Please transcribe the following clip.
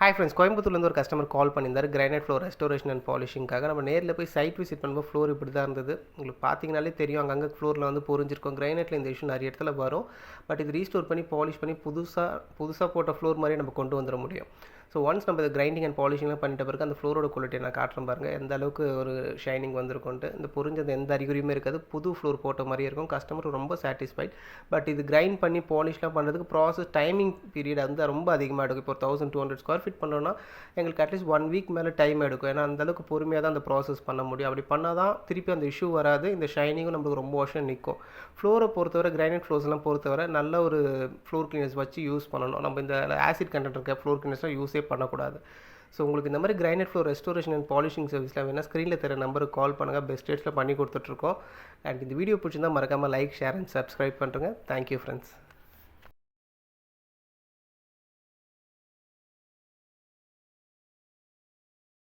Hi friends, கோயம்புத்தூர்லேருந்து ஒரு customer call பண்ணியிருந்தார். கிரானைட் ஃப்ளோர் ரெஸ்டோரேஷன் அண்ட் பாலிஷிங்காக. நம்ம நேரில் போய் சைட் விசிட் பண்ணும்போது ஃப்ளோர் இப்படி தான் இருந்தது. உங்களுக்கு பார்த்தீங்கனாலே தெரியும், அங்கங்கே ஃப்ளோரில் வந்து பொரிஞ்சிருக்கும். கிரானைட்டில் இந்த இஷ்யூ நிறைய இடத்துல வரும். பட் இது ரீஸ்டோர் பண்ணி பாலிஷ் பண்ணி புதுசாக போட்ட ஃப்ளோர் மாதிரியே நம்ம கொண்டு வந்துட முடியும். ஸோ ஒன்ஸ் நம்ம இதை கிரைண்டிங் அண்ட் பாலிஷிங்லாம் பண்ணிட்ட பிறகு அந்த ஃப்ளோரோட குவாலிட்டியை நான் காட்டுறேன் பாருங்கள், எந்த அளவுக்கு ஒரு ஷைனிங் வந்திருக்குன்ட்டு. இந்த பொரிஞ்சது எந்த அறிகுறியுமே இருக்காது, புது ஃப்ளோர் போட்ட மாதிரியே இருக்கும். கஸ்டமர் ரொம்ப சாட்டிஸ்ஃபைட். பட் இது கிரைண்ட் பண்ணி பாலிஷ்லாம் பண்ணுறதுக்கு ப்ராசஸ் டைமிங் பீரியட் வந்து ரொம்ப அதிகமாக எடுக்கும். இப்போ 1200 ஸ்கொயர் ஃபீட் பண்ணுறோன்னா எங்களுக்கு அட்லீஸ்ட் 1 வீக் மேலே டைம் எடுக்கும். ஏன்னா அந்தளவுக்கு பொறுமையாக தான் அந்த ப்ராசஸ் பண்ண முடியும். அப்படி பண்ணால் தான் திருப்பி அந்த இஷ்யூ வராது, இந்த ஷைனிங்கும் நம்மளுக்கு ரொம்ப வருஷம் நிற்கும். ஃப்ளோரை பொறுத்தவரை, கிரைனைட் ஃப்ளோர்ஸ்லாம் பொறுத்தவரை நல்ல ஒரு ஃப்ளோர் கிளீனர்ஸ் வச்சு யூஸ் பண்ணணும். நம்ம இந்த ஆசிட் கண்டென்ட் இருக்க ஃப்ளோர் கிளீனர்ஸ்லாம் யூஸே பண்ணக்கூடாது. ஸோ உங்களுக்கு இந்த மாதிரி granite floor restoration and polishing சர்வீஸ்லாம் வேணால் ஸ்க்ரீனில் தர நம்பருக்கு கால் பண்ணுங்கள். பெஸ்ட் ரேட்ஸில் பண்ணி கொடுத்துட்ருக்கோம். அண்ட் இந்த வீடியோ பிடிச்சிருந்தால் மறக்காமல் லைக், ஷேர் அண்ட் சப்ஸ்கிரைப் பண்ணுறேங்க. Thank you friends.